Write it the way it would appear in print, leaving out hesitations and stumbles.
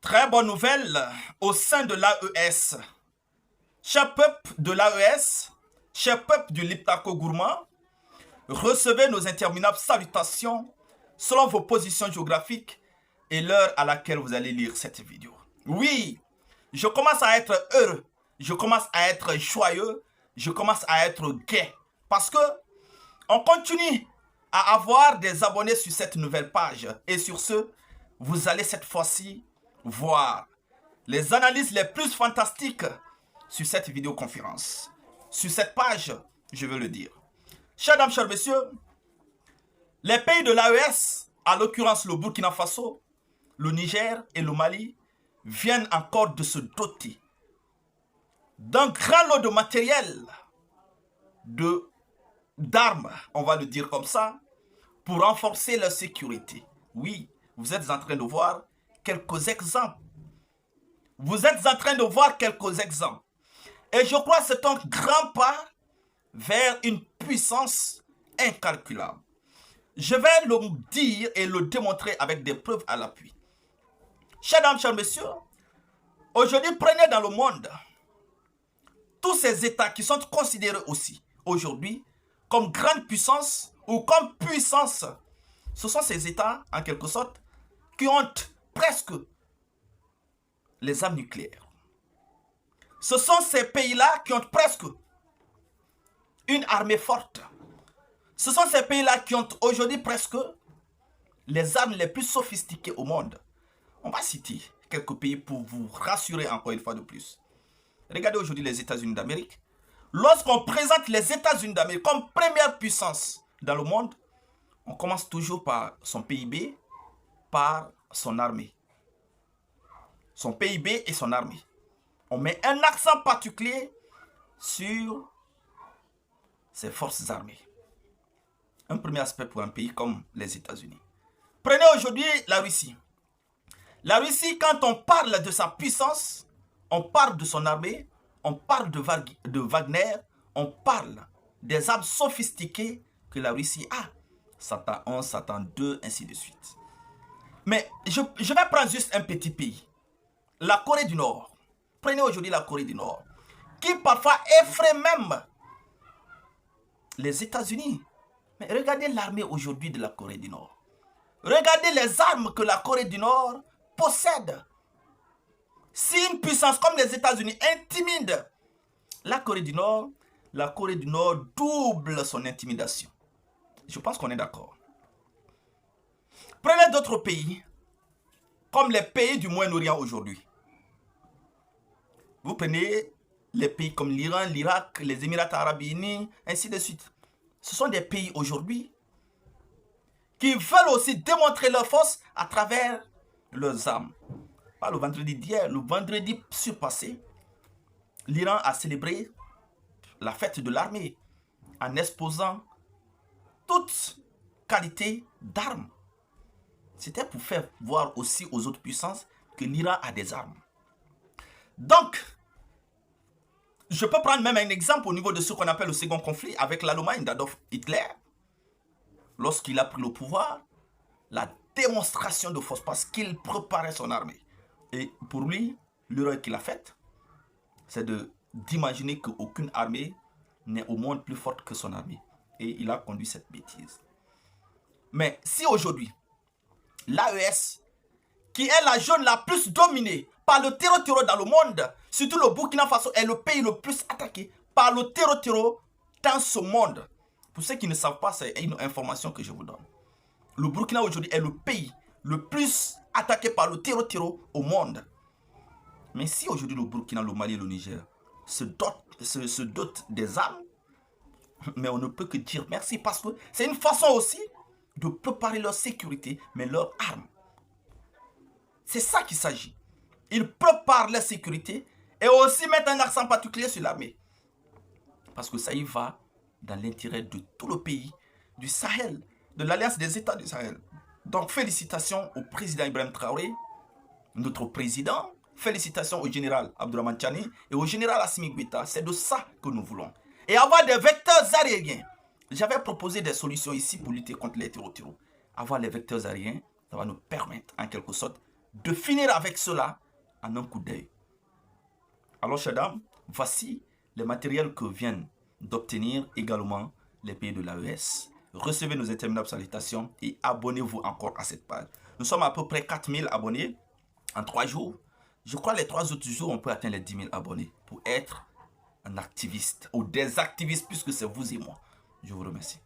Très bonne nouvelle au sein de l'AES. Cher peuple de l'AES, cher peuple du Liptako Gourmand, recevez nos interminables salutations selon vos positions géographiques et l'heure à laquelle vous allez lire cette vidéo. Oui, je commence à être heureux, je commence à être joyeux, je commence à être gai parce que on continue à avoir des abonnés sur cette nouvelle page. Et sur ce, vous allez cette fois-ci voir les analyses les plus fantastiques sur cette vidéoconférence. Sur cette page, je veux le dire. Chers dames, chers messieurs, les pays de l'AES, à l'occurrence le Burkina Faso, le Niger et le Mali, viennent encore de se doter d'un grand lot de matériel, d'armes, on va le dire comme ça, pour renforcer leur sécurité. Oui, vous êtes en train de voir quelques exemples. Vous êtes en train de voir quelques exemples. Et je crois que c'est un grand pas vers une puissance incalculable. Je vais le dire et le démontrer avec des preuves à l'appui. Chers dames, chers messieurs, aujourd'hui, prenez dans le monde tous ces États qui sont considérés aussi aujourd'hui comme grande puissance ou comme puissance. Ce sont ces États, en quelque sorte, qui ont presque les armes nucléaires. Ce sont ces pays-là qui ont presque une armée forte. Ce sont ces pays-là qui ont aujourd'hui presque les armes les plus sophistiquées au monde. On va citer quelques pays pour vous rassurer encore une fois de plus. Regardez aujourd'hui les États-Unis d'Amérique. Lorsqu'on présente les États-Unis d'Amérique comme première puissance dans le monde, on commence toujours par son PIB, par son armée. Son PIB et son armée. On met un accent particulier sur ses forces armées. Un premier aspect pour un pays comme les États-Unis. Prenez aujourd'hui la Russie. La Russie, quand on parle de sa puissance, on parle de son armée, on parle de Wagner, on parle des armes sophistiquées que la Russie a. Satan 1, Satan 2, ainsi de suite. Mais je vais prendre juste un petit pays. La Corée du Nord. Prenez aujourd'hui la Corée du Nord. Qui parfois effraie même les États-Unis. Mais regardez l'armée aujourd'hui de la Corée du Nord. Regardez les armes que la Corée du Nord possède. Si une puissance comme les États-Unis intimide la Corée du Nord double son intimidation. Je pense qu'on est d'accord. Prenez d'autres pays, comme les pays du Moyen-Orient aujourd'hui. Vous prenez les pays comme l'Iran, l'Irak, les Émirats arabes unis, ainsi de suite. Ce sont des pays aujourd'hui qui veulent aussi démontrer leur force à travers leurs armes. Pas le vendredi d'hier, le vendredi surpassé, l'Iran a célébré la fête de l'armée en exposant toute qualité d'armes. C'était pour faire voir aussi aux autres puissances que l'Iran a des armes. Donc, je peux prendre même un exemple au niveau de ce qu'on appelle le second conflit avec l'Allemagne d'Adolf Hitler. Lorsqu'il a pris le pouvoir, la démonstration de force parce qu'il préparait son armée. Et pour lui, l'erreur qu'il a faite, c'est d'imaginer qu'aucune armée n'est au monde plus forte que son armée. Et il a conduit cette bêtise. Mais si aujourd'hui, l'AES, qui est la zone la plus dominée par le terreau dans le monde, surtout le Burkina Faso est le pays le plus attaqué par le terreau dans ce monde. Pour ceux qui ne savent pas, c'est une information que je vous donne. Le Burkina aujourd'hui est le pays le plus attaqué par le terreau au monde. Mais si aujourd'hui le Burkina, le Mali et le Niger se dotent des armes, mais on ne peut que dire merci parce que c'est une façon aussi de préparer leur sécurité, mais leurs armes. C'est ça qu'il s'agit. Ils préparent leur sécurité et aussi mettent un accent particulier sur l'armée. Parce que ça y va dans l'intérêt de tout le pays, du Sahel, de l'Alliance des États du Sahel. Donc félicitations au président Ibrahim Traoré, notre président. Félicitations au général Abdourahmane Tchani et au général Assimi Goïta. C'est de ça que nous voulons. Et avoir des vecteurs aériens. J'avais proposé des solutions ici pour lutter contre les terreaux. Avoir les vecteurs aériens, ça va nous permettre en quelque sorte de finir avec cela en un coup d'œil. Alors, chers dames, voici les matériels que viennent d'obtenir également les pays de l'AES. Recevez nos interminables salutations et abonnez-vous encore à cette page. Nous sommes à peu près 4000 abonnés en 3 jours. Je crois que les 3 autres jours, on peut atteindre les 10 000 abonnés pour être un activiste ou des activistes puisque c'est vous et moi. Je vous remercie.